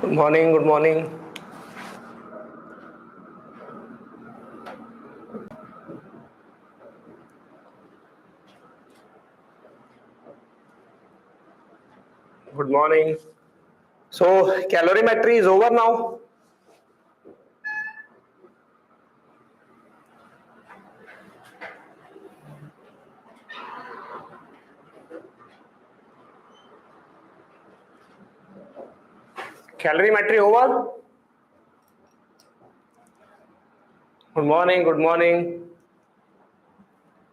Good morning, good morning. Good morning. So, calorimetry is over now. Calorimetry over. Good morning, good morning.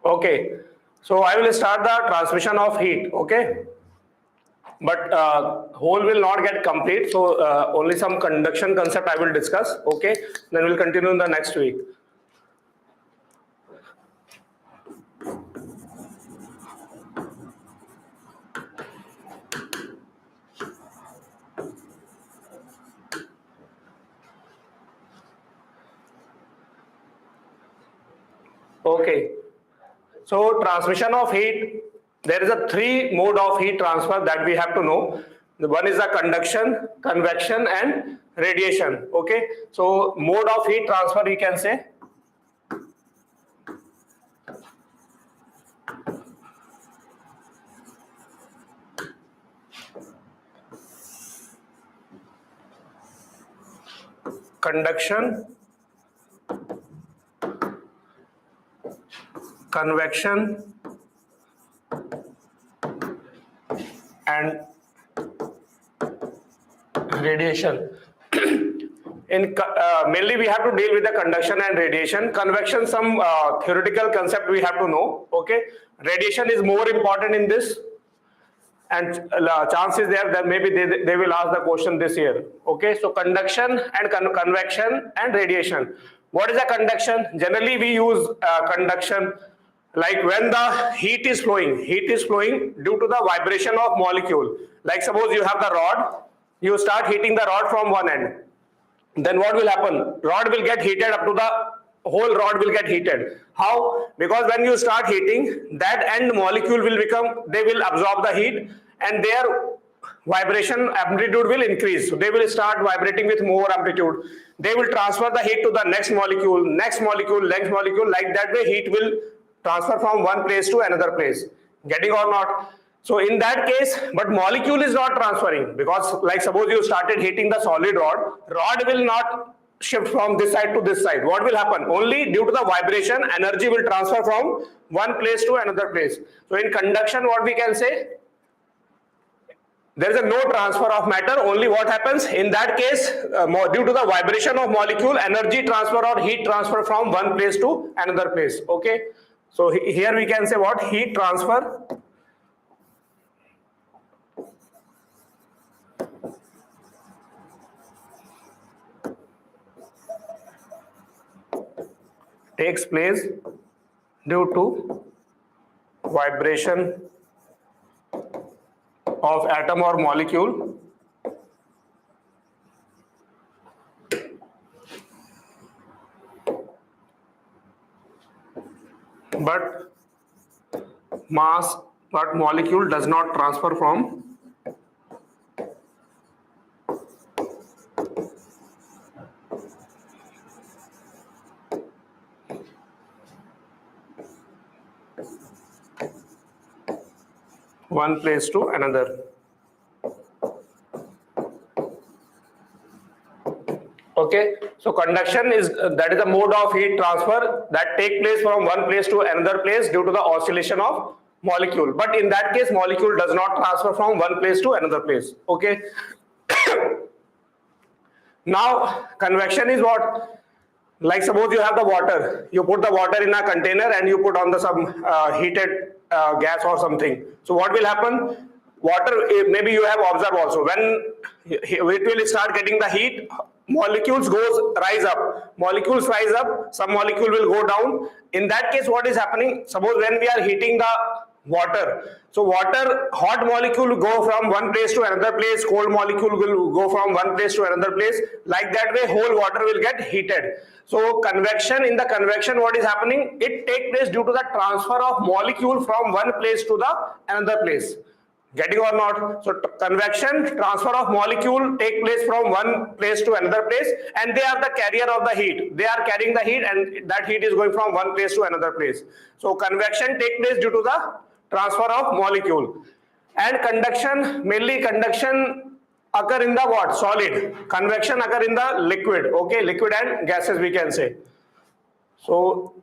Okay, so I will start the transmission of heat, okay? But whole will not get complete, so only some conduction concept I will discuss, okay? Then we'll continue in the next week. Okay, so transmission of heat, there is a three mode of heat transfer that we have to know. The one is the conduction, convection and radiation, okay? So mode of heat transfer we can say. Conduction, convection and radiation. Mainly we have to deal with the conduction and radiation. Convection, some theoretical concept we have to know, okay? Radiation is more important in this, and chance is there that maybe they will ask the question this year, okay? So conduction and convection and radiation. What is a conduction? Generally we use conduction like when the heat is flowing due to the vibration of molecule. Like suppose you have the rod, you start heating the rod from one end, then what will happen? Rod will get heated up to the whole rod will get heated. How? Because when you start heating, that end molecule will become, they will absorb the heat and their vibration amplitude will increase. So they will start vibrating with more amplitude. They will transfer the heat to the next molecule, next molecule, next molecule. Like that way heat will transfer from one place to another place. Getting or not? So in that case, but molecule is not transferring, because like suppose you started heating the solid rod will not shift from this side to this side. What will happen? Only due to the vibration, energy will transfer from one place to another place. So in conduction, what we can say? There is a no transfer of matter. Only what happens? In that case, due to the vibration of molecule, energy transfer or heat transfer from one place to another place. Okay. So here we can say what? Heat transfer takes place due to vibration of atom or molecule but molecule does not transfer from one place to another. Okay, so conduction is that is a mode of heat transfer that take place from one place to another place due to the oscillation of molecule. But in that case, molecule does not transfer from one place to another place. Okay. Now convection is what? Like suppose you have the water, you put the water in a container and you put on the some heated gas or something. So what will happen? Water, maybe you have observed also, when it will start getting the heat, molecules rise up, some molecule will go down. In that case, what is happening? Suppose when we are heating the water, so water, hot molecule will go from one place to another place, cold molecule will go from one place to another place. Like that way whole water will get heated. So convection, in the convection what is happening? It takes place due to the transfer of molecule from one place to the another place. Getting or not? So convection, transfer of molecule take place from one place to another place, and they are the carrier of the heat. They are carrying the heat, and that heat is going from one place to another place. So convection take place due to the transfer of molecule. And conduction, mainly conduction occur in the what? Solid. Convection occur in the liquid. Okay, liquid and gases we can say. So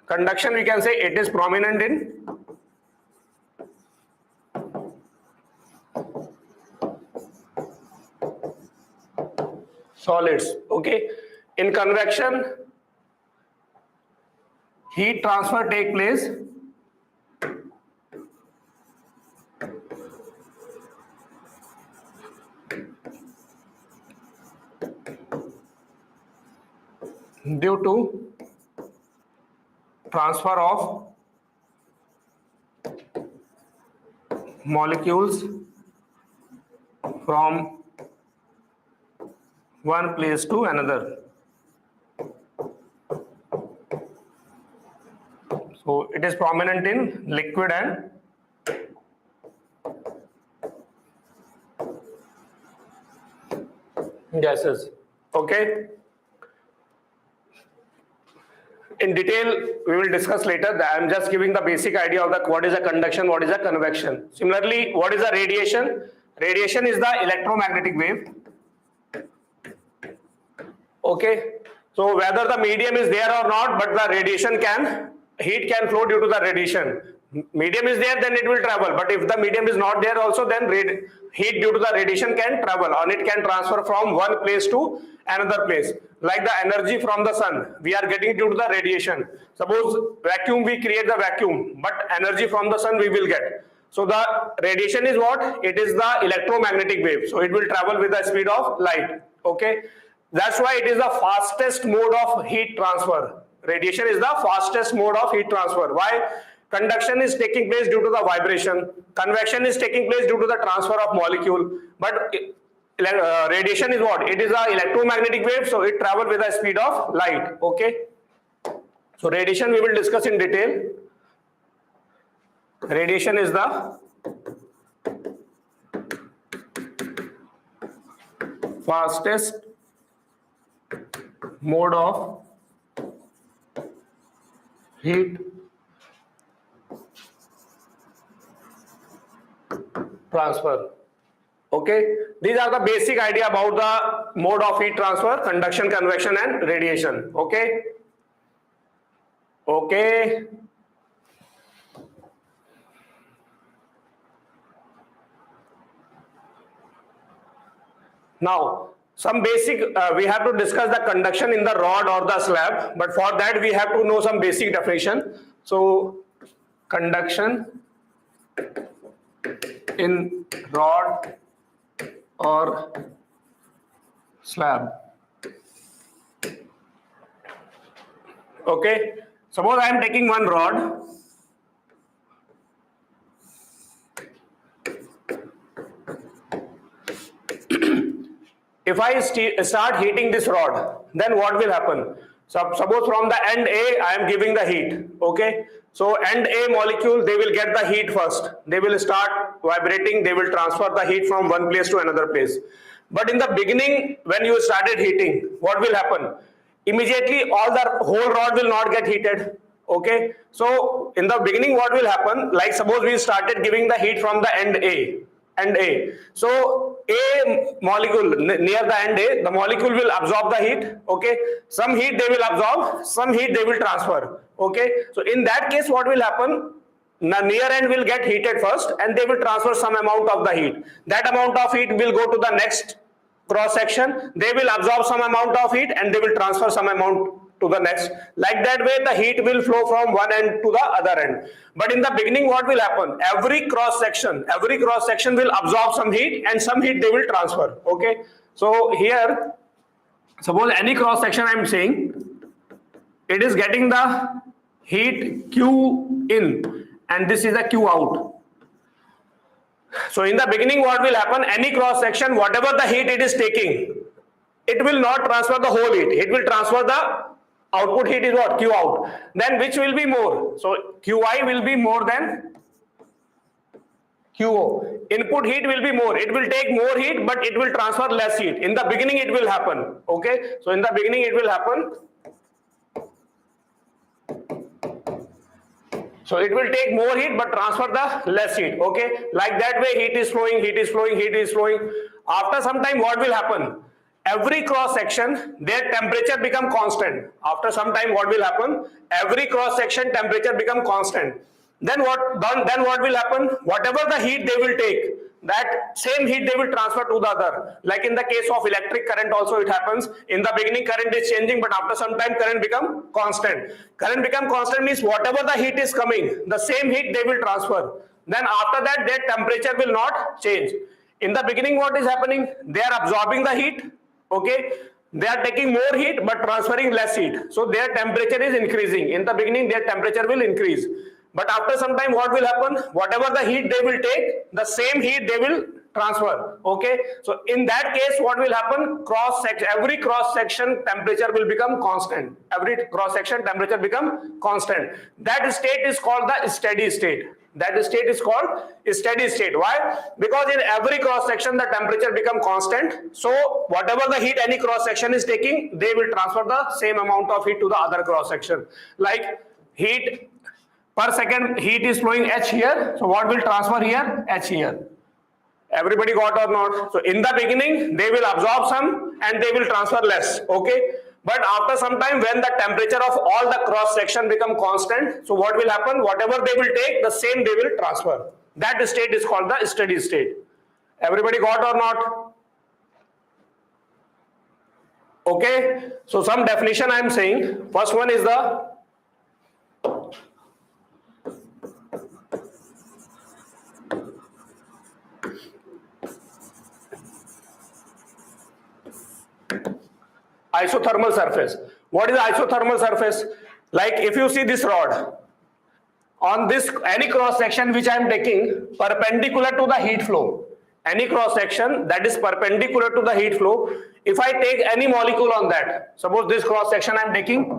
conduction we can say it is prominent in solids. Okay, in convection heat transfer take place due to transfer of molecules from one place to another. So it is prominent in liquid and gases. Okay. In detail, we will discuss later. I am just giving the basic idea of the what is a conduction, what is a convection. Similarly, what is a radiation? Radiation is the electromagnetic wave. Okay. So whether the medium is there or not, but the heat can flow due to the radiation. Medium is there, then it will travel. But if the medium is not there also, then heat due to the radiation can travel, and it can transfer from one place to another place. Like the energy from the sun, we are getting due to the radiation. Suppose vacuum, we create the vacuum, but energy from the sun we will get. So the radiation is what? It is the electromagnetic wave. So it will travel with the speed of light. Okay. That's why it is the fastest mode of heat transfer. Radiation is the fastest mode of heat transfer. Why? Conduction is taking place due to the vibration. Convection is taking place due to the transfer of molecule. But radiation is what? It is an electromagnetic wave, so it travels with the speed of light. Okay. So radiation we will discuss in detail. Radiation is the fastest mode of heat transfer. Okay, these are the basic idea about the mode of heat transfer: conduction, convection, and radiation. Okay. Okay. Now, some basic, we have to discuss the conduction in the rod or the slab, but for that we have to know some basic definition. So, conduction in rod or slab. Okay, suppose I am taking one rod. If I start heating this rod, then what will happen? So suppose from the end A, I am giving the heat. Okay. So end A molecule, they will get the heat first. They will start vibrating. They will transfer the heat from one place to another place. But in the beginning, when you started heating, what will happen? Immediately, all the whole rod will not get heated. Okay. So in the beginning, what will happen? Like suppose we started giving the heat from the end A. So A molecule near the end A, the molecule will absorb the heat. Okay, some heat they will absorb, some heat they will transfer. Okay, so in that case, what will happen? The near end will get heated first, and they will transfer some amount of the heat. That amount of heat will go to the next cross section. They will absorb some amount of heat, and they will transfer some amount to the next. Like that way, the heat will flow from one end to the other end. But in the beginning, what will happen? Every cross section will absorb some heat, and some heat they will transfer. Okay. So here, suppose any cross section I am saying, it is getting the heat Q in, and this is the Q out. So in the beginning, what will happen? Any cross section, whatever the heat it is taking, it will not transfer the whole heat. It will transfer the output heat is what? Q out. Then which will be more? So Qi will be more than QO. Input heat will be more. It will take more heat, but it will transfer less heat. In the beginning, it will happen. Okay. So in the beginning, it will happen. So it will take more heat, but transfer the less heat. Okay. Like that way, heat is flowing, heat is flowing, heat is flowing. After some time, what will happen? Every cross section, their temperature become constant. After some time, what will happen? Every cross section temperature become constant. Then what will happen? Whatever the heat they will take, that same heat they will transfer to the other. Like in the case of electric current also it happens. In the beginning current is changing, but after some time current become constant. Current become constant means whatever the heat is coming, the same heat they will transfer. Then after that their temperature will not change. In the beginning what is happening? They are absorbing the heat. Okay, they are taking more heat but transferring less heat. So their temperature is increasing. In the beginning their temperature will increase. But after some time what will happen? Whatever the heat they will take, the same heat they will transfer. Okay, so in that case what will happen? Every cross section temperature will become constant. Every cross section temperature become constant. That state is called the steady state. That state is called steady state. Why? Because in every cross section the temperature become constant. So whatever the heat any cross section is taking, they will transfer the same amount of heat to the other cross section. Like heat per second, heat is flowing H here. So what will transfer here? H here. Everybody got or not? So in the beginning they will absorb some and they will transfer less. Okay. But after some time when the temperature of all the cross section become constant, so what will happen? Whatever they will take, the same they will transfer. That state is called the steady state. Everybody got or not? Okay. So some definition I am saying. First one is the isothermal surface. What is the isothermal surface? Like if you see this rod, on this any cross section which I am taking perpendicular to the heat flow, any cross section that is perpendicular to the heat flow, if I take any molecule on that, suppose this cross section I am taking,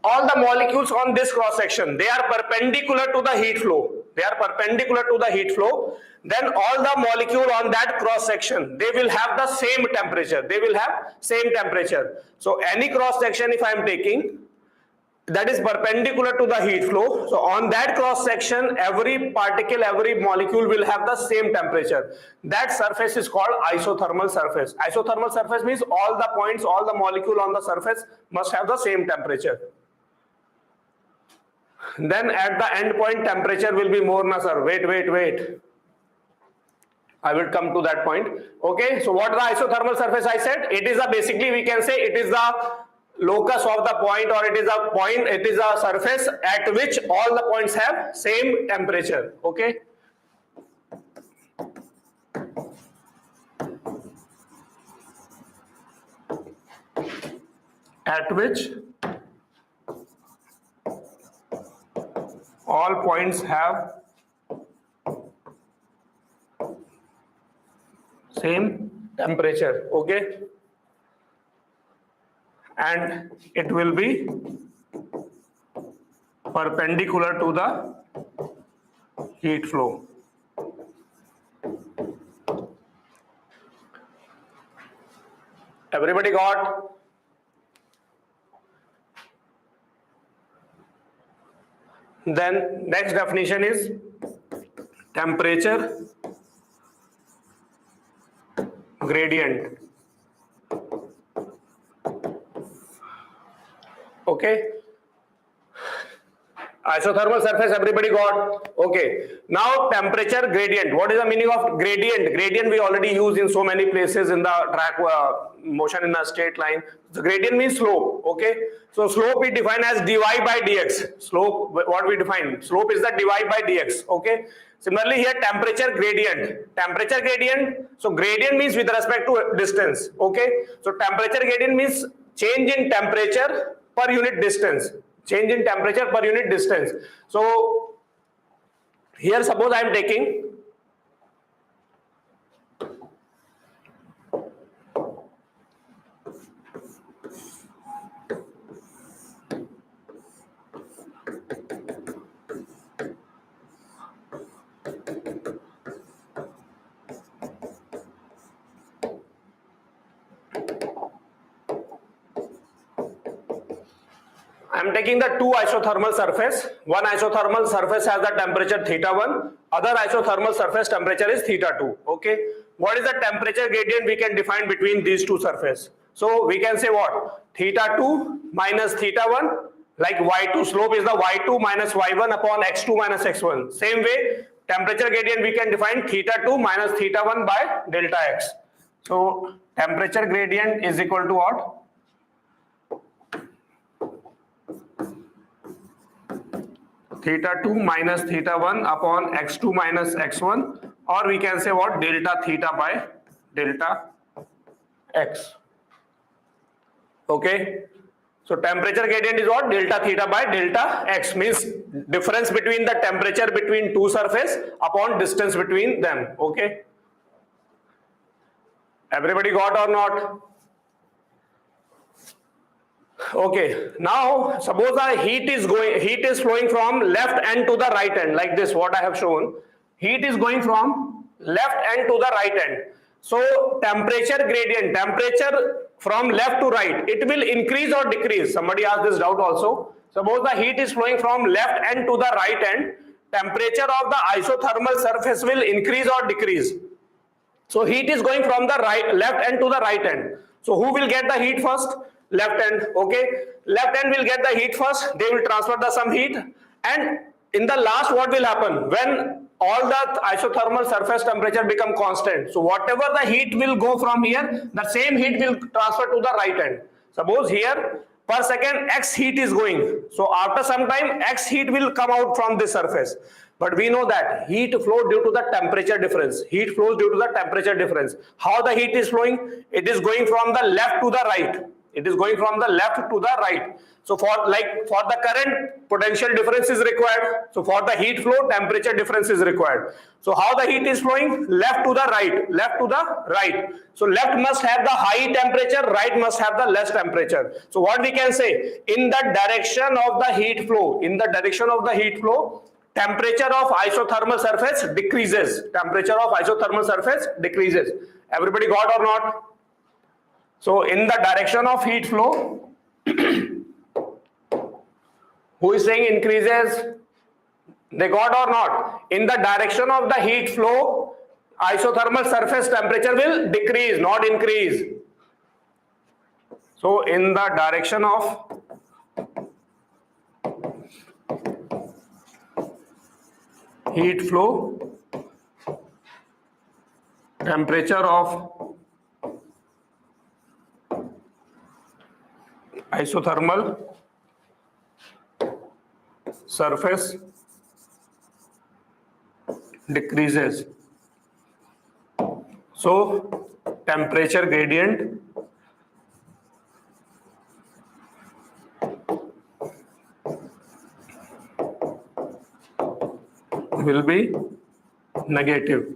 all the molecules on this cross section, they are perpendicular to the heat flow. They are perpendicular to the heat flow. Then all the molecule on that cross section, they will have the same temperature. They will have same temperature. So any cross section if I am taking, that is perpendicular to the heat flow. So on that cross section, every particle, every molecule will have the same temperature. That surface is called isothermal surface. Isothermal surface means all the points, all the molecule on the surface must have the same temperature. Then at the end point temperature will be more, na sir. Wait. I will come to that point. Okay, so what is the isothermal surface I said? It is basically we can say it is the locus of the point, or it is a point, it is a surface at which all the points have same temperature. Okay. At which all points have same temperature. Okay, and it will be perpendicular to the heat flow. Everybody got? Then next definition is temperature gradient. Okay, isothermal surface everybody got? Okay, now temperature gradient. What is the meaning of gradient? Gradient we already use in so many places in the track motion in a straight line. The gradient means slope. Okay, so slope we define as dy by dx. Slope, what we define? Slope is the dy by dx. Okay, similarly here temperature gradient. Temperature gradient, so gradient means with respect to distance. Okay, so temperature gradient means change in temperature per unit distance. Change in temperature per unit distance. So here suppose I am taking I'm taking the two isothermal surface. One isothermal surface has the temperature θ1, other isothermal surface temperature is θ2. Okay, what is the temperature gradient we can define between these two surfaces? So we can say what? θ2 minus θ1, like y2, slope is the y2 minus y1 upon x2 minus x1. Same way, temperature gradient we can define θ2 minus θ1 by delta x. So temperature gradient is equal to what? θ2 minus θ1 upon x2 minus x1, or we can say what? Delta theta by delta x. Okay, so temperature gradient is what? Delta theta by delta x, means difference between the temperature between two surface upon distance between them. Okay, everybody got or not? Okay, now suppose the heat is flowing from left end to the right end, like this, what I have shown. Heat is going from left end to the right end. So temperature gradient, temperature from left to right, it will increase or decrease. Somebody asked this doubt also. Suppose the heat is flowing from left end to the right end, temperature of the isothermal surface will increase or decrease. So heat is going from the left end to the right end. So who will get the heat first? Left end. Okay, left end will get the heat first. They will transfer some heat, and in the last, what will happen when all the isothermal surface temperature become constant? So whatever the heat will go from here, the same heat will transfer to the right end. Suppose here per second x heat is going. So after some time x heat will come out from this surface. But we know that heat flow due to the temperature difference. Heat flows due to the temperature difference. How the heat is flowing? It is going from the left to the right. It is going from the left to the right. So for the current, potential difference is required. So for the heat flow, temperature difference is required. So how the heat is flowing? Left to the right, left to the right. So left must have the high temperature, right must have the less temperature. So what we can say? In the direction of the heat flow, temperature of isothermal surface decreases. Temperature of isothermal surface decreases. Everybody got or not? So in the direction of heat flow, who is saying increases? They got or not? In the direction of the heat flow, isothermal surface temperature will decrease, not increase. So in the direction of heat flow, temperature of isothermal surface decreases. So temperature gradient will be negative.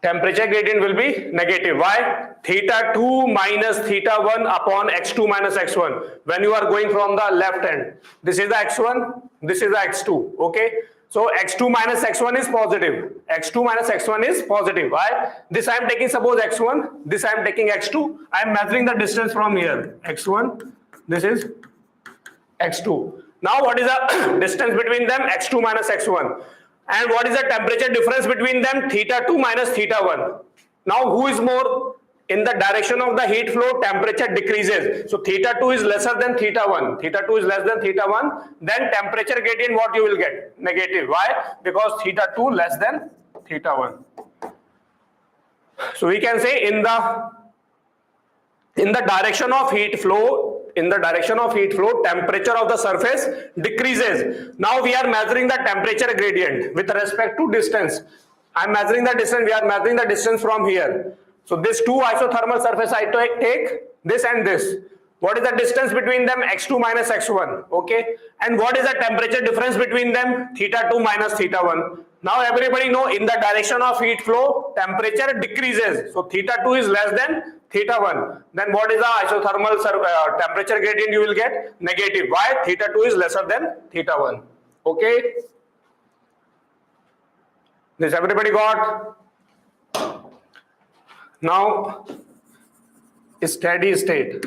Temperature gradient will be negative. Why? θ2 minus θ1 upon x2 minus x1. When you are going from the left end, this is the x1, this is the x2. Okay, so x2 minus x1 is positive. X2 minus x1 is positive. Why? This I am taking, suppose x1, this I am taking x2. I am measuring the distance from here. X1, this is x2. Now what is the distance between them? x2 minus x1. And what is the temperature difference between them? θ2 minus θ1. Now who is more? In the direction of the heat flow, temperature decreases. So θ2 is lesser than θ1. θ2 is less than θ1. Then temperature gradient, what you will get? Negative. Why? Because θ2 less than θ1. So we can say in the direction of heat flow, temperature of the surface decreases. Now we are measuring the temperature gradient with respect to distance. I am measuring the distance. We are measuring the distance from here. So this two isothermal surface I take this and this. What is the distance between them? x2 minus x1. Okay. And what is the temperature difference between them? θ2 minus θ1. Now everybody know in the direction of heat flow, temperature decreases. So θ2 is less than θ1. Then what is the isothermal temperature gradient you will get? Negative. Why? θ2 is lesser than θ1. Okay. This everybody got? Now steady state.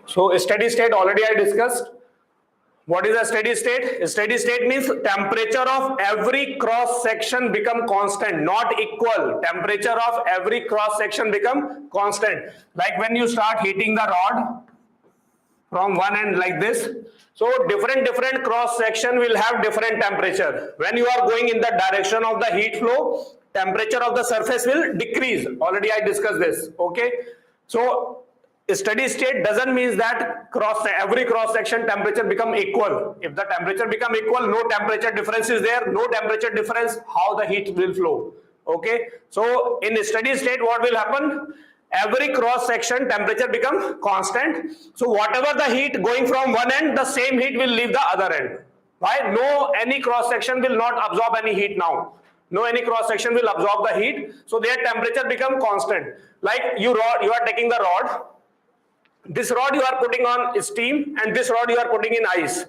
So steady state already I discussed. What is a steady state? A steady state means temperature of every cross section become constant, not equal. Temperature of every cross section become constant. Like when you start heating the rod from one end like this, so different cross section will have different temperature. When you are going in the direction of the heat flow, temperature of the surface will decrease. Already I discussed this. Okay, so steady state doesn't mean that every cross section temperature become equal. If the temperature become equal, no temperature difference is there. No temperature difference, how the heat will flow? Okay, so in steady state what will happen? Every cross section temperature become constant. So whatever the heat going from one end, the same heat will leave the other end. Why? No, any cross section will not absorb any heat now. No, any cross section will absorb the heat. So their temperature become constant. Like you are taking the rod. This rod you are putting on steam, and this rod you are putting in ice.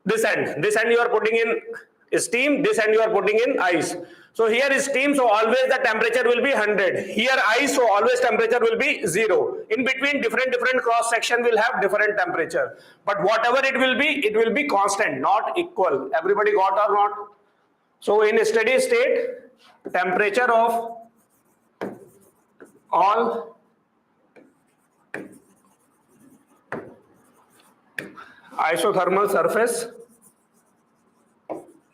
This end you are putting in steam, this end you are putting in ice. So here is steam, so always the temperature will be 100. Here ice, so always temperature will be 0. In between different cross section will have different temperature. But whatever it will be constant, not equal. Everybody got or not? So in a steady state, temperature of all isothermal surface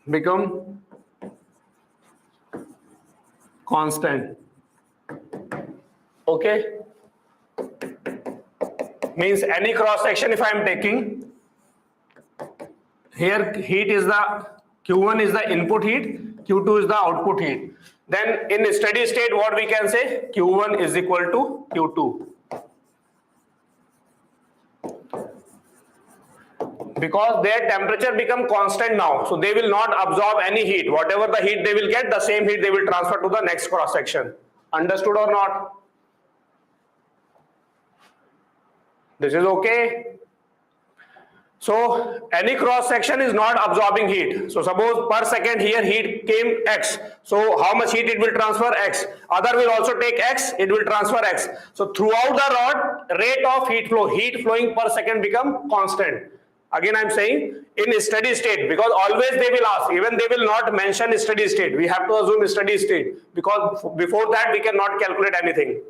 become constant. Okay, means any cross section if I am taking, here heat is the Q1 is the input heat, Q2 is the output heat. Then in steady state what we can say? Q1 is equal to Q2. Because their temperature become constant now, so they will not absorb any heat. Whatever the heat they will get, the same heat they will transfer to the next cross section. Understood or not? This is okay. So any cross section is not absorbing heat. So suppose per second here heat came X. So how much heat it will transfer? X. Other will also take X, it will transfer X. So throughout the rod, rate of heat flowing per second become constant. Again I am saying in steady state, because always they will ask, even they will not mention steady state. We have to assume steady state, because before that we cannot calculate anything.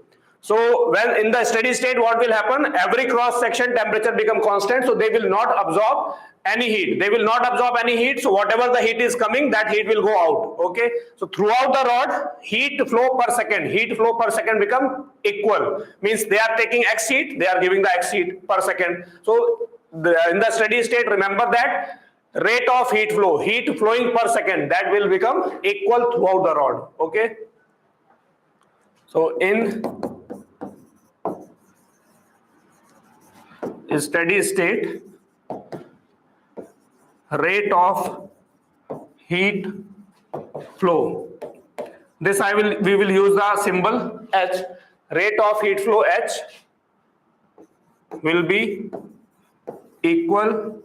So when in the steady state what will happen? Every cross section temperature become constant, so they will not absorb any heat. They will not absorb any heat, so whatever the heat is coming, that heat will go out. Okay, so throughout the rod, heat flow per second become equal. Means they are taking X heat, they are giving the X heat per second. So in the steady state, remember that rate of heat flowing per second, that will become equal throughout the rod. Okay, so in steady state, rate of heat flow, this we will use the symbol H. Rate of heat flow H will be equal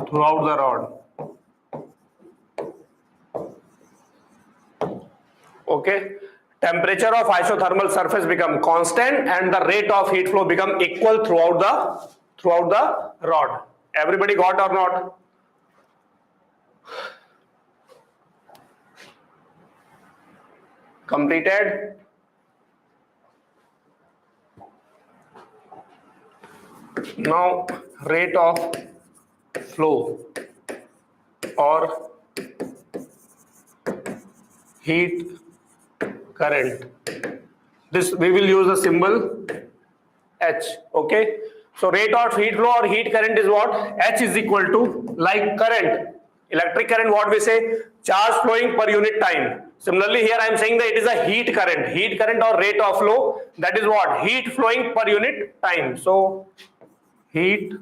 throughout the rod. Okay, temperature of isothermal surface become constant and the rate of heat flow become equal throughout the rod. Everybody got or not? Completed? Now rate of flow or heat current, this we will use the symbol H. Okay, so rate of heat flow or heat current is what? H is equal to, like current, electric current, what we say? Charge flowing per unit time. Similarly here I am saying that it is a heat current or rate of flow, that is what? Heat flowing per unit time. So heat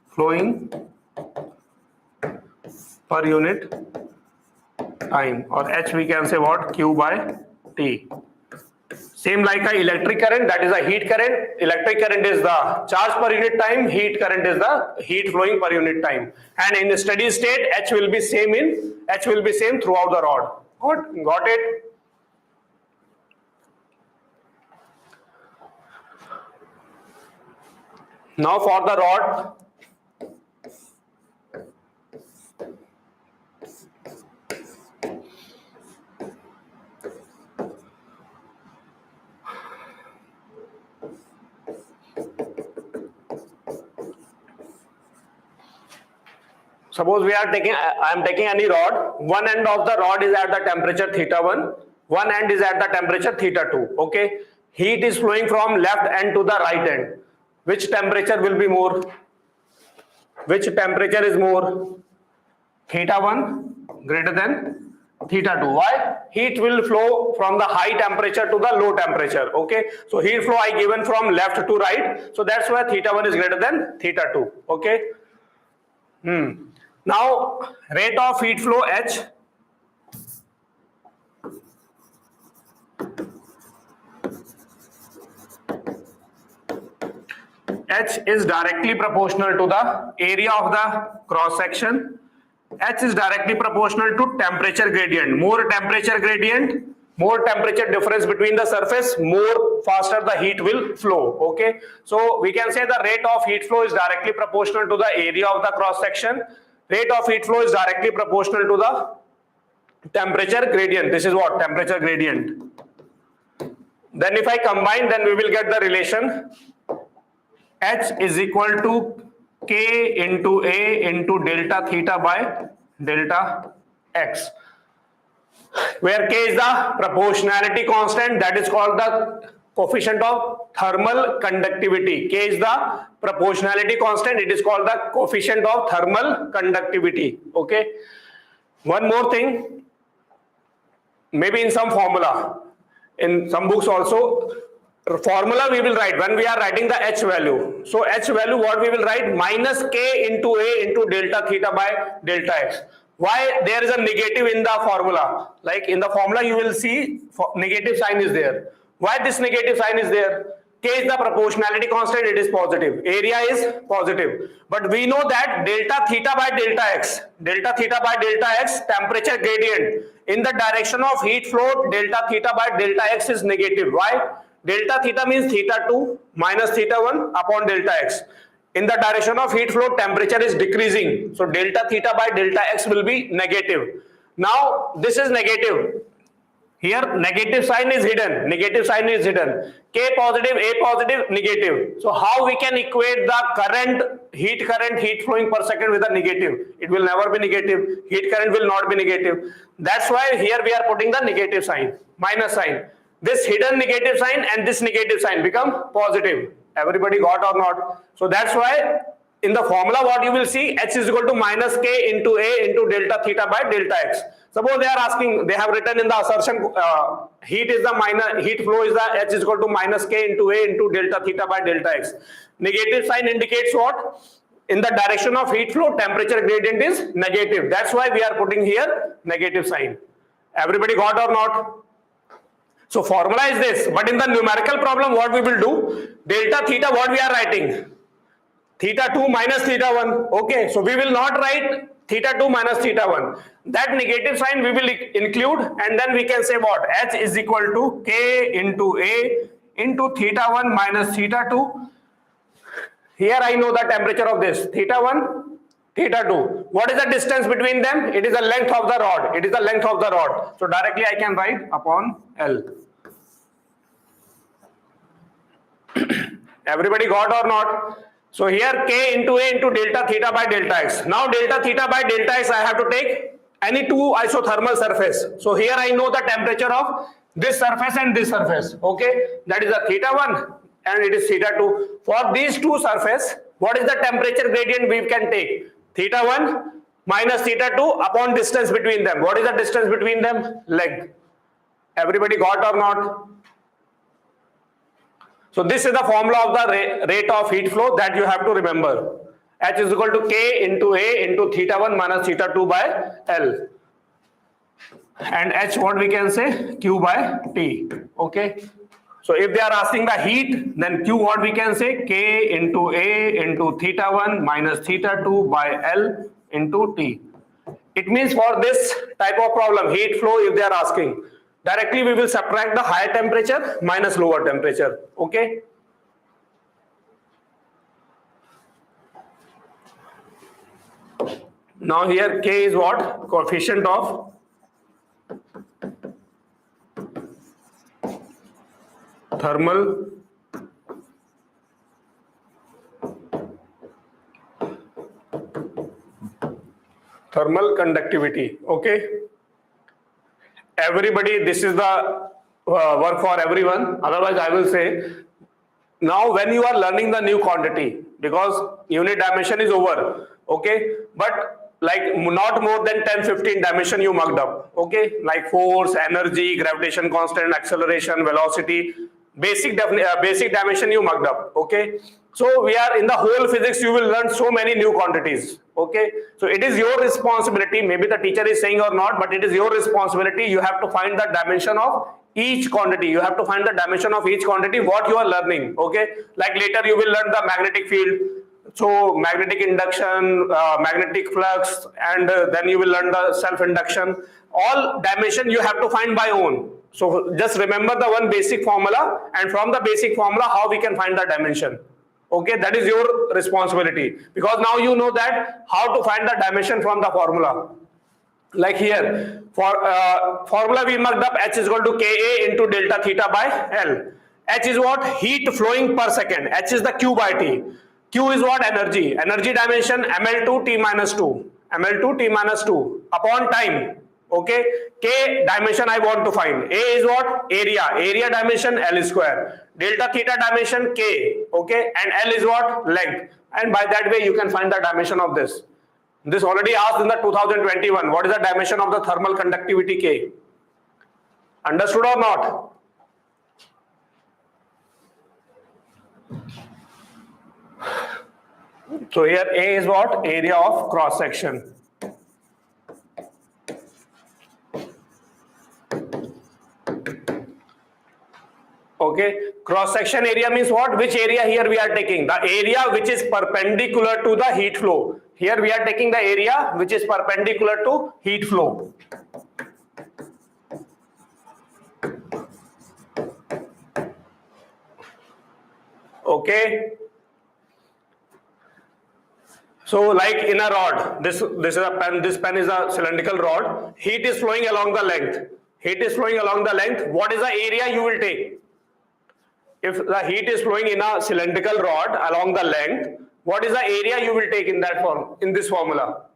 flowing per unit time, or H we can say what? Q by T. Same like a electric current, that is a heat current. Electric current is the charge per unit time, heat current is the heat flowing per unit time. And in a steady state, H will be same throughout the rod. Got it? Now for the rod, suppose we are taking, I am taking any rod, one end of the rod is at the temperature θ1, one end is at the temperature θ2, okay? Heat is flowing from left end to the right end. Which temperature will be more? Which temperature is more? θ1 greater than θ2. Why? Heat will flow from the high temperature to the low temperature, okay? So heat flow I given from left to right, so that's why θ1 is greater than θ2, okay? Now rate of heat flow H, H is directly proportional to the area of the cross section. H is directly proportional to temperature gradient. More temperature gradient, more temperature difference between the surface, more faster the heat will flow, okay? So we can say the rate of heat flow is directly proportional to the area of the cross section. Rate of heat flow is directly proportional to the temperature gradient. This is what? Temperature gradient. Then if I combine, then we will get the relation H is equal to K into A into delta theta by delta X, where K is the proportionality constant, that is called the coefficient of thermal conductivity. K is the proportionality constant, it is called the coefficient of thermal conductivity, okay? One more thing, maybe in some formula, in some books also, formula we will write when we are writing the H value. So H value, what we will write? Minus K into A into delta theta by delta X. Why there is a negative in the formula? Like in the formula you will see negative sign is there. Why this negative sign is there? K is the proportionality constant, it is positive. Area is positive. But we know that delta theta by delta X temperature gradient in the direction of heat flow, delta theta by delta X is negative. Why? Delta theta means θ2 minus θ1 upon delta X. In the direction of heat flow, temperature is decreasing. So delta theta by delta X will be negative. Now this is negative. Here negative sign is hidden. Negative sign is hidden. K positive, A positive, negative. So how we can equate the current, heat flowing per second with a negative? It will never be negative. Heat current will not be negative. That's why here we are putting the negative sign, minus sign. This hidden negative sign and this negative sign become positive. Everybody got or not? So that's why in the formula what you will see, H is equal to minus K into A into delta theta by delta X. Suppose they are asking, they have written in the assertion, heat flow is the H is equal to minus K into A into delta theta by delta X. Negative sign indicates what? In the direction of heat flow, temperature gradient is negative. That's why we are putting here negative sign. Everybody got or not? So formula is this, but in the numerical problem what we will do, delta theta what we are writing? θ2 minus θ1, okay, so we will not write θ2 minus θ1. That negative sign we will include and then we can say what? H is equal to K into A into θ1 minus θ2. Here I know the temperature of this, θ1, θ2. What is the distance between them? It is the length of the rod. It is the length of the rod. So directly I can write upon L. Everybody got or not? So here K into A into delta theta by delta X. Now delta theta by delta X I have to take any two isothermal surface. So here I know the temperature of this surface and this surface. Okay, that is the θ1 and it is θ2. For these two surface, what is the temperature gradient we can take? θ1 minus θ2 upon distance between them. What is the distance between them? Length. Everybody got or not? So this is the formula of the rate of heat flow that you have to remember. H is equal to K into A into θ1 minus θ2 by L. And H what we can say? Q by T. Okay. So if they are asking the heat, then Q what we can say? K into A into θ1 minus θ2 by L into T. It means for this type of problem, heat flow, if they are asking, directly we will subtract the higher temperature minus lower temperature. Okay. Now here K is what? Coefficient of thermal conductivity. Okay, everybody, this is the work for everyone. Otherwise I will say, now when you are learning the new quantity, because unit dimension is over, okay, but like not more than 10-15 dimension you mugged up, okay, like force, energy, gravitation constant, acceleration, velocity, basic dimension you mugged up, okay. So we are in the whole physics, you will learn so many new quantities, okay. So it is your responsibility, maybe the teacher is saying or not, but it is your responsibility. You have to find the dimension of each quantity. You have to find the dimension of each quantity what you are learning, okay. Like later you will learn the magnetic field, so magnetic induction, magnetic flux, and then you will learn the self induction. All dimension you have to find by own. So just remember the one basic formula, and from the basic formula how we can find the dimension, okay. That is your responsibility, because now you know that how to find the dimension from the formula. Like here, for formula we marked up, H is equal to Ka into delta theta by L. H is what? Heat flowing per second. H is the Q by T. Q is what? Energy. Energy dimension ml2 t minus 2. ml2 t minus 2 upon time. Okay. K dimension I want to find. A is what? Area. Area dimension L square. Delta theta dimension K. Okay. And L is what? Length. And by that way you can find the dimension of this. This already asked in the 2021. What is the dimension of the thermal conductivity K? Understood or not? So here A is what? Area of cross section. Okay, cross section area means what? Which area here we are taking? The area which is perpendicular to the heat flow. Here we are taking the area which is perpendicular to heat flow. Okay. So like in a rod, this is a pen, this pen is a cylindrical rod. Heat is flowing along the length. Heat is flowing along the length. What is the area you will take? If the heat is flowing in a cylindrical rod along the length, what is the area you will take in that form, in this formula?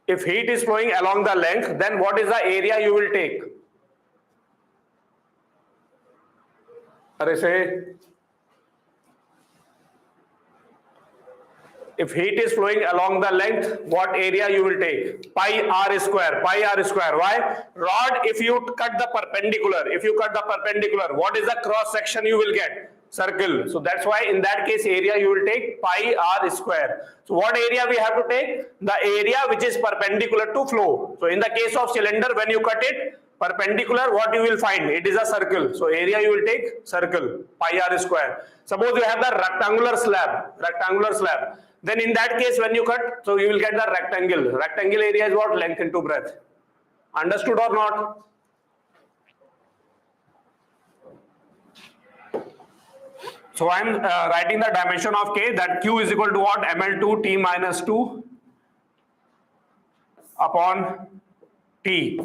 If heat is flowing along the length, then what is the area you will take? Say, if heat is flowing along the length, what area you will take? Pi r square. Pi r square. Why? Rod, if you cut the perpendicular, what is the cross section you will get? Circle. So that's why in that case area you will take pi r square. So what area we have to take? The area which is perpendicular to flow. So in the case of cylinder, when you cut it perpendicular, what you will find? It is a circle. So area you will take circle, pi r square. Suppose you have the rectangular slab. Then in that case when you cut, so you will get the rectangle. Rectangle area is what? Length into breadth. Understood or not? So I am writing the dimension of K, that Q is equal to what? ml2 t minus 2 upon T.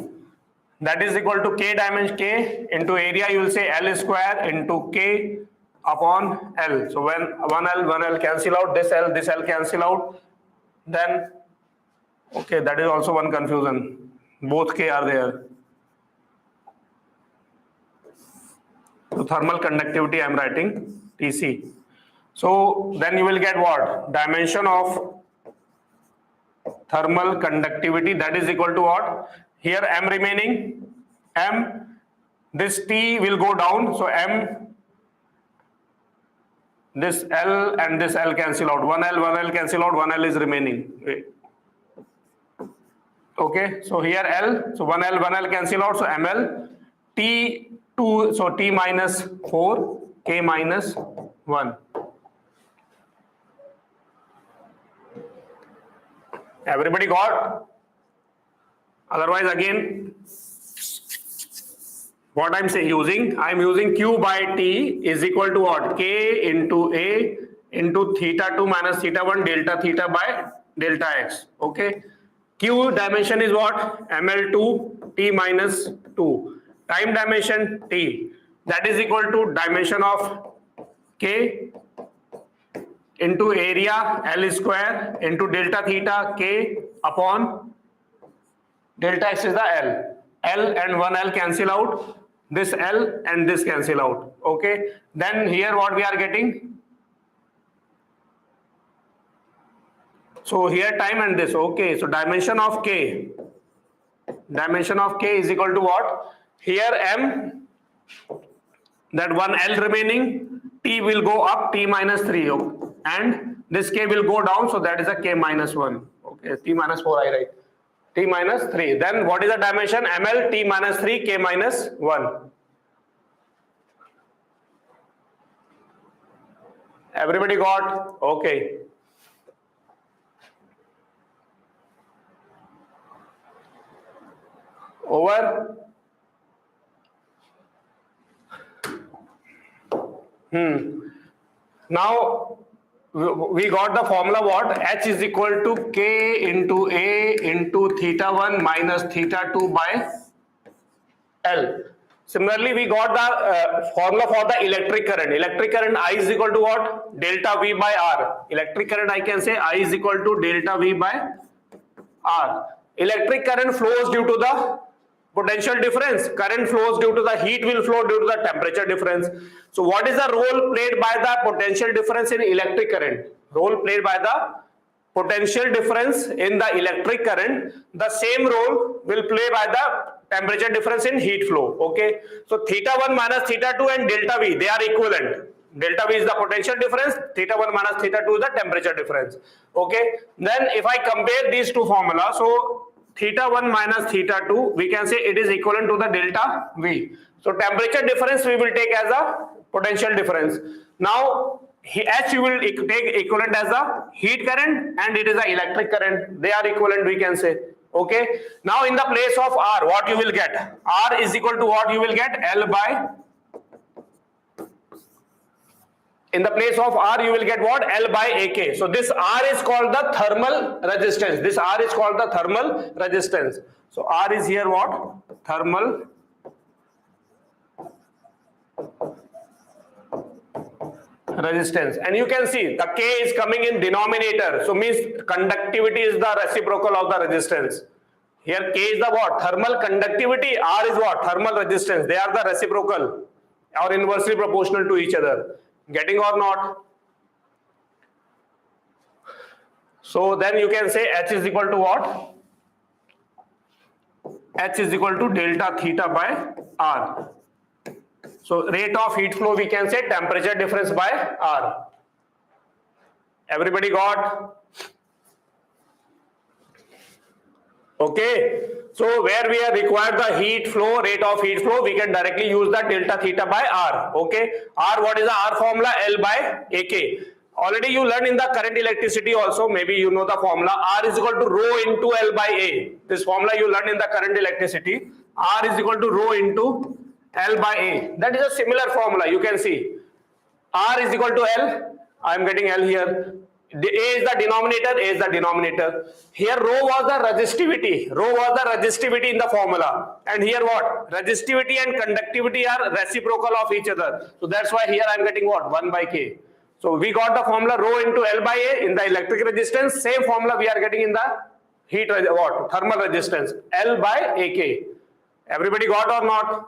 That is equal to K dimension K into area, you will say L square into K upon L. So when 1L cancel out, this L cancel out, then okay, that is also one confusion. Both K are there. So thermal conductivity I am writing Tc. So then you will get what? Dimension of thermal conductivity, that is equal to what? Here M remaining, M, this T will go down, so M, this L and this L cancel out, 1L cancel out, 1L is remaining. Okay, so here L, so 1L cancel out, so ML, T2, so T minus 4, K minus 1. Everybody got? Otherwise again, what I'm using Q by T is equal to what? K into A into theta 2 minus theta 1 delta theta by delta x. Okay. Q dimension is what? ml2 t minus 2. Time dimension t. That is equal to dimension of k into area L square into delta theta k upon delta x is the L. L and 1 L cancel out. This L and this cancel out. Okay. Then here what we are getting? So here time and this. Okay. So dimension of k is equal to what? Here m, that 1 L remaining, t will go up, t minus 3, and this k will go down, so that is a k minus 1. Okay, t minus 4 I write. T minus 3. Then what is the dimension? ml, t minus 3, k minus 1. Everybody got? Okay. Over? Now we got the formula what? H is equal to k into A into theta 1 minus theta 2 by L. Similarly, we got the formula for the electric current. Electric current I is equal to what? Delta V by R. Electric current I can say I is equal to delta V by R. Electric current flows due to the potential difference. Current flows due to the heat will flow due to the temperature difference. So what is the role played by the potential difference in electric current? Role played by the potential difference in the electric current. The same role will play by the temperature difference in heat flow. Okay. So theta 1 minus theta 2 and delta V, they are equivalent. Delta V is the potential difference, theta 1 minus theta 2 is the temperature difference. Okay. Then if I compare these two formulas, so theta 1 minus theta 2, we can say it is equivalent to the delta V. So temperature difference we will take as a potential difference. Now H you will take equivalent as a heat current and it is a electric current. They are equivalent, we can say. Okay. Now in the place of R, what you will get? R is equal to what you will get? L by. In the place of R, you will get what? L by AK. So this R is called the thermal resistance. This R is called the thermal resistance. So R is here what? Thermal resistance. And you can see the K is coming in denominator. So means conductivity is the reciprocal of the resistance. Here K is the what? Thermal conductivity. R is what? Thermal resistance. They are the reciprocal or inversely proportional to each other. Getting or not? So then you can say H is equal to what? H is equal to delta theta by R. So rate of heat flow we can say temperature difference by R. Everybody got? Okay. So where we have required the heat flow, rate of heat flow, we can directly use the delta theta by R. Okay. R, what is the R formula? L by AK. Already you learned in the current electricity also, maybe you know the formula. R is equal to rho into L by A. This formula you learned in the current electricity. R is equal to rho into L by A. That is a similar formula, you can see. R is equal to L. I am getting L here. A is the denominator, A is the denominator. Here rho was the resistivity. Rho was the resistivity in the formula. And here what? Resistivity and conductivity are reciprocal of each other. So that's why here I am getting what? 1 by K. So we got the formula rho into L by A in the electric resistance. Same formula we are getting in the heat what? Thermal resistance. L by AK. Everybody got or not?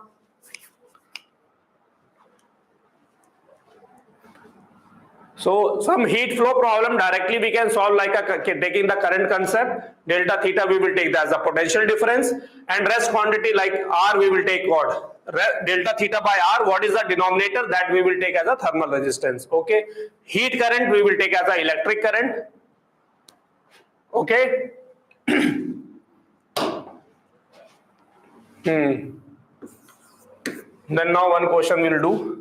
So some heat flow problem directly we can solve like taking the current concept. Delta theta we will take as a potential difference, and rest quantity like R we will take what? Delta theta by R, what is the denominator? That we will take as a thermal resistance. Okay. Heat current we will take as a electric current. Okay. Then now one question we'll do.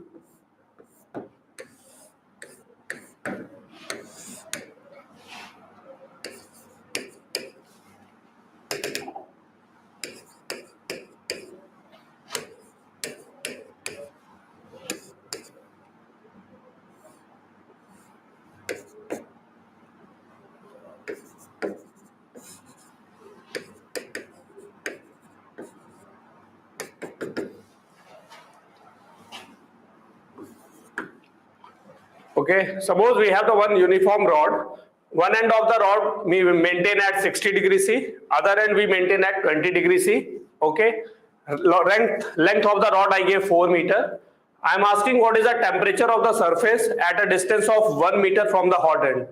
Okay, suppose we have the one uniform rod. One end of the rod we maintain at 60 degrees C, other end we maintain at 20 degrees C. Okay, length of the rod I gave 4 meter. I am asking what is the temperature of the surface at a distance of 1 meter from the hot end.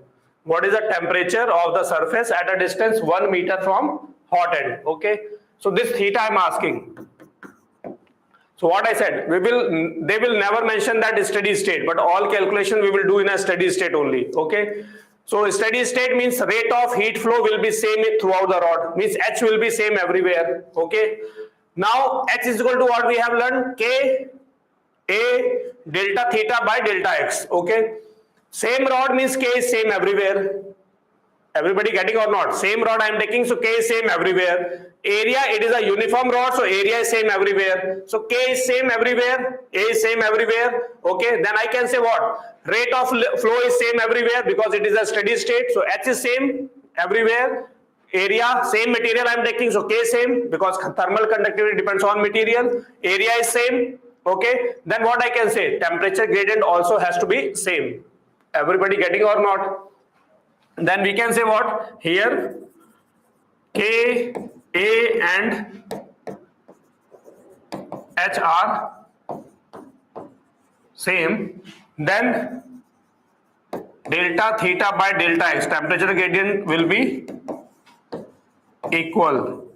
What is the temperature of the surface at a distance 1 meter from hot end? Okay, so this theta I am asking. So what I said, they will never mention that steady state, but all calculation we will do in a steady state only. Okay. So steady state means rate of heat flow will be same throughout the rod, means H will be same everywhere. Okay. Now H is equal to what we have learned, K A delta theta by delta X. Okay. Same rod means K is same everywhere. Everybody getting or not? Same rod I am taking, so K is same everywhere. Area, it is a uniform rod, so area is same everywhere. So K is same everywhere, A is same everywhere. Okay, then I can say what? Rate of flow is same everywhere because it is a steady state. So H is same everywhere. Area, same material I am taking, so K same because thermal conductivity depends on material. Area is same. Okay, then what I can say? Temperature gradient also has to be same. Everybody getting or not? Then we can say what? Here K, A and H are same. Then delta theta by delta X, temperature gradient will be equal.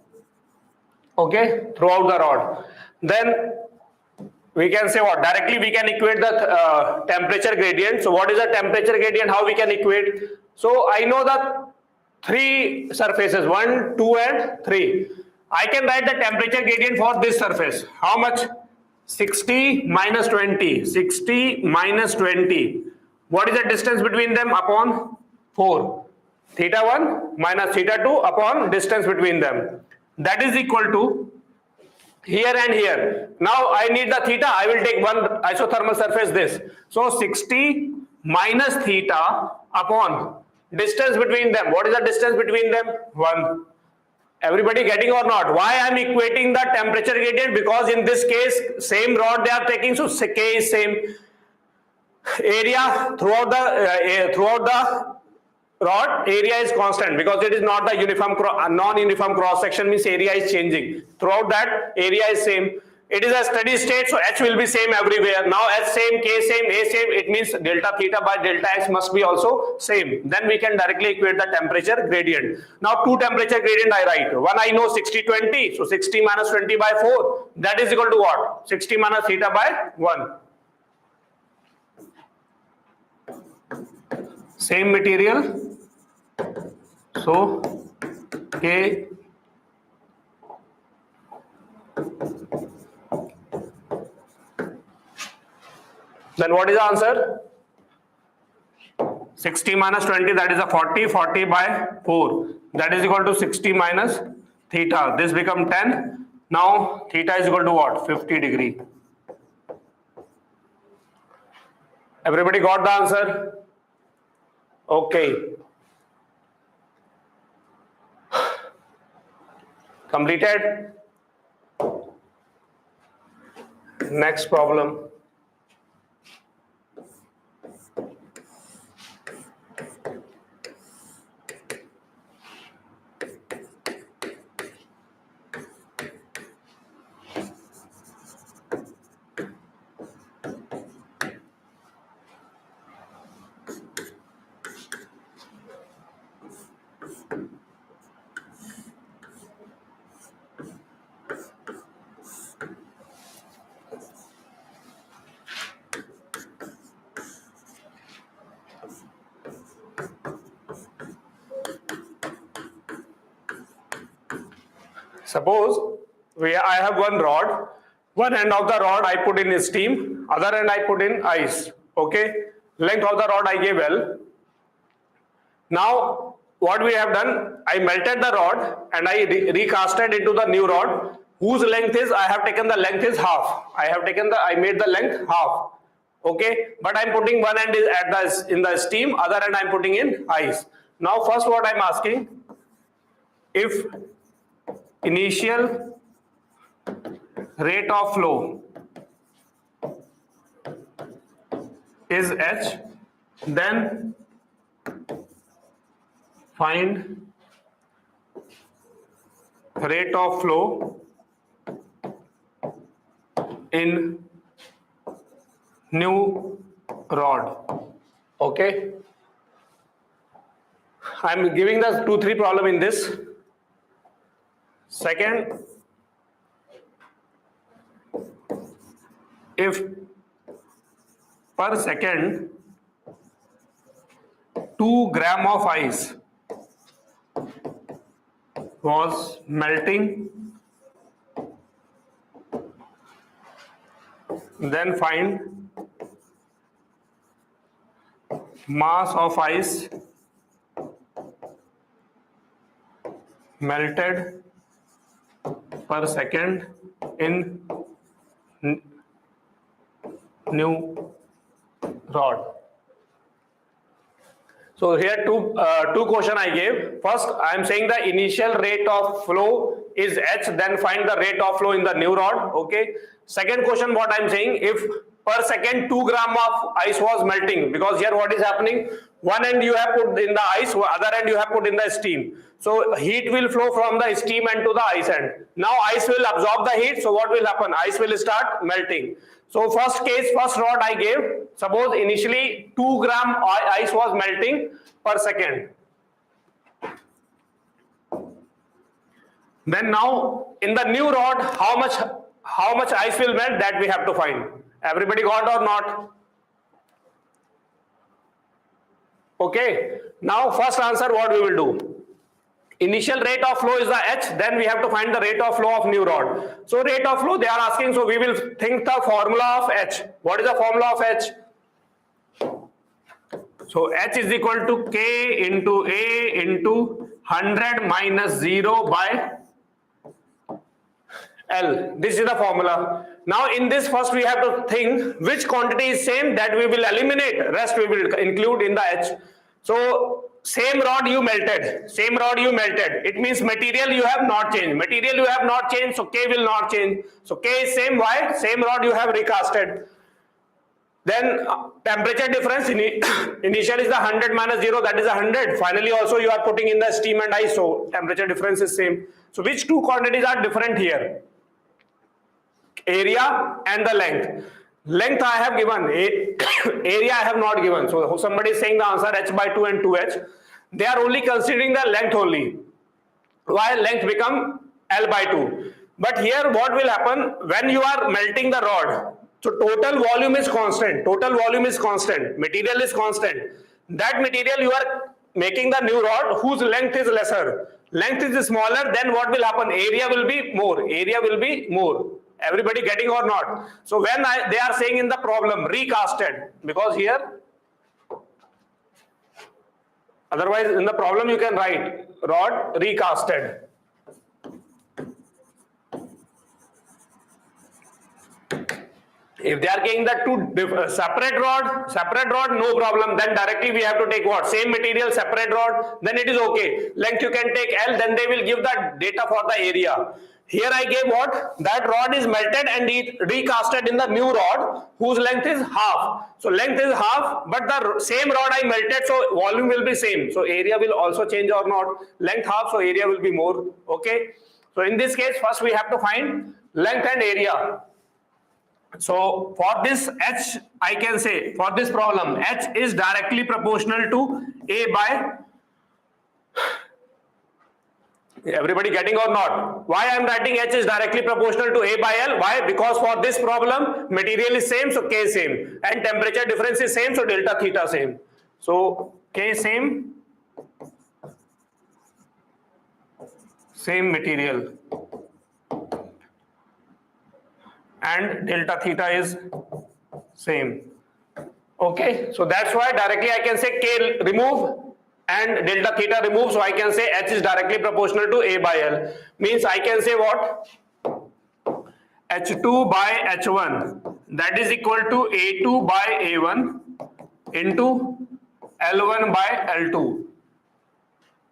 Okay, throughout the rod. Then we can say what? Directly we can equate the temperature gradient. So what is the temperature gradient? How we can equate? So I know that 3 surfaces, 1, 2 and 3. I can write the temperature gradient for this surface. How much? 60 minus 20. 60 minus 20. What is the distance between them? Upon 4. Theta 1 minus theta 2 upon distance between them. That is equal to here and here. Now I need the theta. I will take one isothermal surface this. So 60 minus theta upon distance between them. What is the distance between them? 1. Everybody getting or not? Why I am equating the temperature gradient? Because in this case same rod they are taking, so K is same. Area throughout the rod, area is constant because it is not the uniform non-uniform cross section, means area is changing. Throughout that area is same. It is a steady state, so H will be same everywhere. Now H same, K same, A same, it means delta theta by delta X must be also same. Then we can directly equate the temperature gradient. Now 2 temperature gradient I write. One I know 60, 20. So 60 minus 20 by 4. That is equal to what? 60 minus theta by 1. Same material. So K then what is the answer? 60 minus 20, that is a 40. 40 by 4, that is equal to 60 minus theta. This become 10. Now theta is equal to what? 50 degree. Everybody got the answer? Okay. Completed. Next problem. Suppose I have one rod, one end of the rod I put in steam, other end I put in ice. Okay, length of the rod I gave L. Now what we have done, I melted the rod and I recasted into the new rod, whose length is, I have taken the length is half. I made the length half. Okay, but I'm putting one end is in the steam, other end I'm putting in ice. Now first what I'm asking, if initial rate of flow is H, Then find rate of flow in new rod. Okay. I'm giving the 2-3 problem in this. Second, if per second 2 gram of ice was melting, then find mass of ice melted per second in new rod. So here two question I gave. First, I am saying the initial rate of flow is h, then find the rate of flow in the new rod. Okay. Second question, what I am saying, if per second 2 gram of ice was melting, because here what is happening, one end you have put in the ice, other end you have put in the steam. So heat will flow from the steam end to the ice end. Now ice will absorb the heat. So what will happen? Ice will start melting. So first case, first rod I gave, suppose initially 2 gram ice was melting per second. Then now in the new rod, how much ice will melt, that we have to find. Everybody got or not? Okay. Now first answer, what we will do? Initial rate of flow is the h, then we have to find the rate of flow of new rod. So rate of flow they are asking, so we will think the formula of h. What is the formula of h? So h is equal to k into A into 100 minus 0 by L. This is the formula. Now in this, first we have to think which quantity is same, that we will eliminate, rest we will include in the h. So same rod you melted, it means material you have not changed, so K will not change. So K is same. Why? Same rod you have recasted. Then temperature difference, initial is the 100 minus 0, that is 100. Finally also you are putting in the steam and ice, so temperature difference is same. So which two quantities are different here? Area and the length. Length I have given, area I have not given. So somebody is saying the answer h by 2 and 2h. They are only considering the length only. Why? Length become L by 2. But here what will happen, when you are melting the rod, so total volume is constant, material is constant. That material you are making the new rod whose length is lesser. Length is smaller, then what will happen? Area will be more. Everybody getting or not? So when they are saying in the problem recasted, because here, otherwise in the problem you can write rod recasted. If they are getting that two separate rod, no problem. Then directly we have to take what? Same material, separate rod. Then it is okay. Length you can take L. Then they will give the data for the area. Here I gave what? That rod is melted and recasted in the new rod whose length is half. So length is half, but the same rod I melted, so volume will be same. So area will also change or not. Length half, so area will be more. Okay. So in this case, first we have to find length and area. So for this h, I can say for this problem, h is directly proportional to A by. Everybody getting or not? Why I am writing h is directly proportional to A by L? Why? Because for this problem, material is same, so K is same, and temperature difference is same, so delta theta same. So K same material, and delta theta is same. Okay, so that's why directly I can say K remove and delta theta remove, so I can say h is directly proportional to A by L. Means I can say what? H2 by H1, that is equal to A2 by A1 into L1 by L2.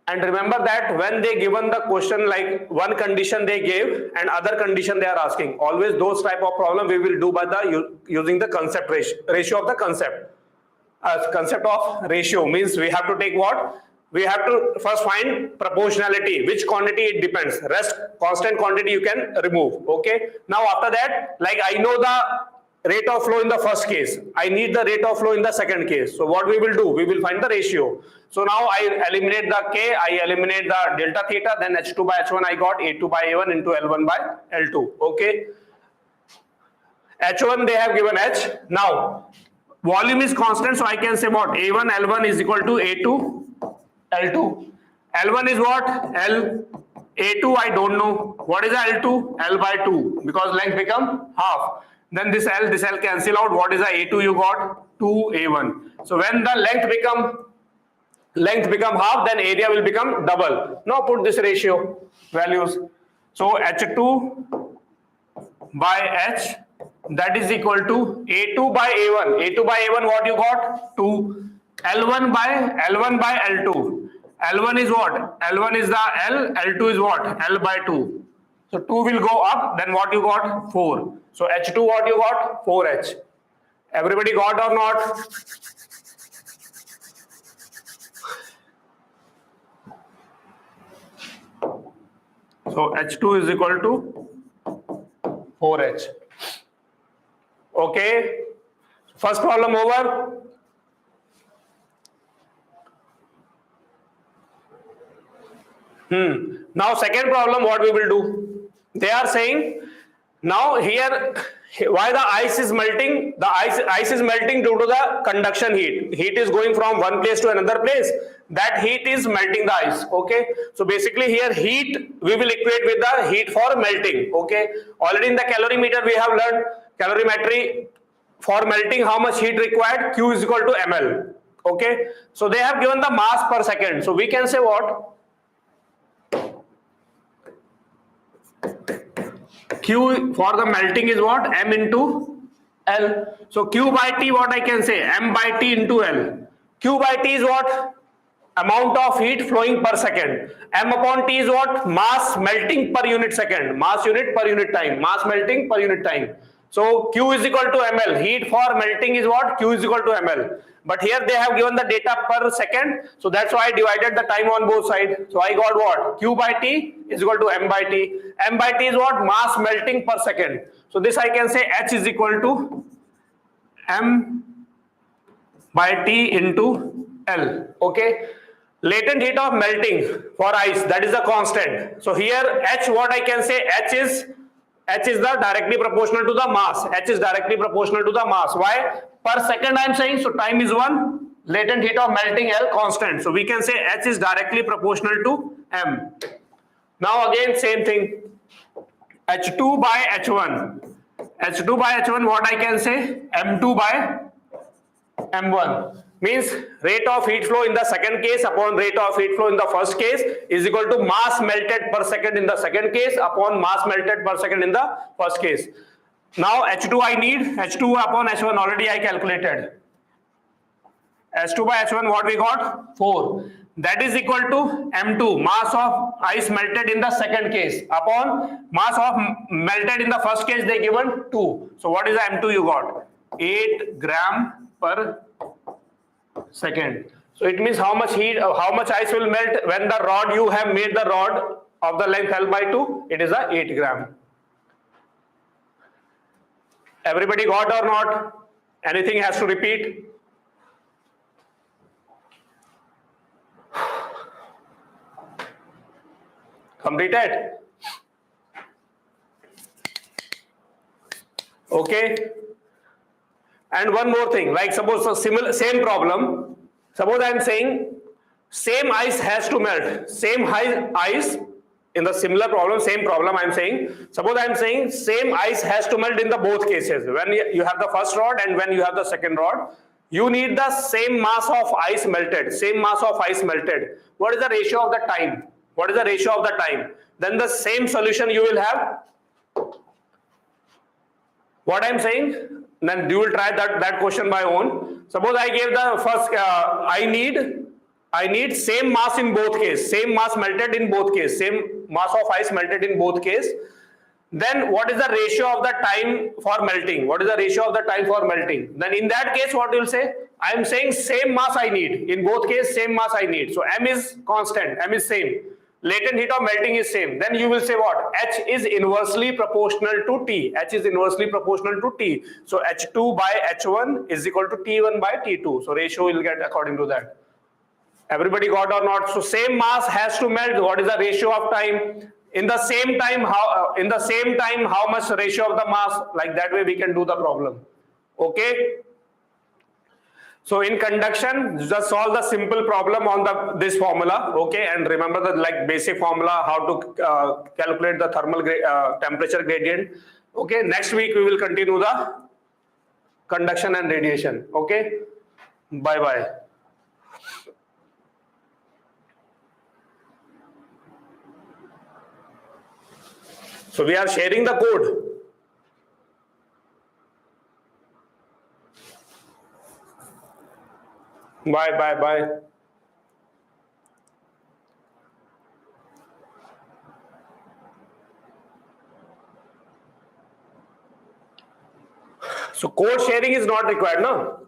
And remember that when they given the question, like one condition they gave and other condition they are asking, always those type of problem we will do by the using the concept ratio of the concept. concept of ratio means we have to take what? We have to first find proportionality, which quantity it depends. Rest constant quantity you can remove. Okay. Now after that, like I know the rate of flow in the first case, I need the rate of flow in the second case. So what we will do? We will find the ratio. So now I eliminate the K, I eliminate the delta theta, then H2 by H1 I got A2 by A1 into L1 by L2. Okay. H1 they have given H. Now volume is constant, so I can say what? A1 L1 is equal to A2 L2. L1 is what? L. A2 I don't know. What is L2? L by 2 because length become half. Then this L cancel out. What is the A2 you got? 2A1. So when the length become half, then area will become double. Now put this ratio values. So H2 by H, that is equal to A2 by A1. A2 by A1 what you got? 2. L1 by L2. L1 is what? L1 is the L, L2 is what? L by 2. So 2 will go up, then what you got? 4. So H2 what you got? 4H. Everybody got or not? So H2 is equal to 4H. Okay. First problem over. Now second problem, what we will do? They are saying now here why the ice is melting? The ice is melting due to the conduction heat. Heat is going from one place to another place. That heat is melting the ice. Okay. So basically here heat we will equate with the heat for melting. Okay. Already in the calorimeter we have learned calorimetry for melting how much heat required. Q is equal to ml. Okay. So they have given the mass per second. So we can say what? Q for the melting is what? M into L. So Q by T what I can say? M by T into L. Q by T is what? Amount of heat flowing per second. M upon T is what? Mass melting per unit second. Mass unit per unit time. Mass melting per unit time. So Q is equal to ml. Heat for melting is what? Q is equal to ml. But here they have given the data per second. So that's why I divided the time on both sides. So I got what? Q by T is equal to M by T. M by T is what? Mass melting per second. So this I can say H is equal to M by T into L. Okay. Latent heat of melting for ice, that is a constant. So here H, what I can say? H is the directly proportional to the mass. H is directly proportional to the mass. Why? Per second I am saying, so time is 1, latent heat of melting L constant. So we can say H is directly proportional to M. Now again same thing. H2 by H1. H2 by H1 what I can say? M2 by M1. Means rate of heat flow in the second case upon rate of heat flow in the first case is equal to mass melted per second in the second case upon mass melted per second in the first case. Now H2 I need, H2 upon H1 already I calculated. H2 by H1 what we got? 4. That is equal to M2, mass of ice melted in the second case upon mass of melted in the first case they given 2. So what is the M2 you got? 8 gram per second. So it means how much heat, how much ice will melt when the rod you have made the rod of the length L by 2, it is a 8 gram. Everybody got or not? Anything has to repeat? Completed? Okay. And one more thing, like suppose a same problem. Suppose I am saying same ice has to melt. Same ice in the similar problem, same problem I am saying. Suppose I am saying same ice has to melt in the both cases. When you have the first rod and when you have the second rod, you need the same mass of ice melted. Same mass of ice melted. What is the ratio of the time? What is the ratio of the time? Then the same solution you will have. What I am saying? Then you will try that question by own. Suppose I gave the first, I need same mass in both case, same mass melted in both case, same mass of ice melted in both case. Then what is the ratio of the time for melting? What is the ratio of the time for melting? Then in that case, what you'll say? I am saying same mass I need. In both cases, same mass I need. So M is constant, M is same. Latent heat of melting is same. Then you will say what? H is inversely proportional to T. H is inversely proportional to T. So H2 by H1 is equal to T1 by T2. So ratio will get according to that. Everybody got or not? So same mass has to melt. What is the ratio of time? In the same time, how much ratio of the mass? Like that way we can do the problem. Okay. So in conduction, just solve the simple problem on this formula. Okay, and remember the like basic formula how to calculate the thermal temperature gradient. Okay. Next week we will continue the conduction and radiation. Okay. Bye bye. So we are sharing the code. Bye, bye, bye. So code sharing is not required, no?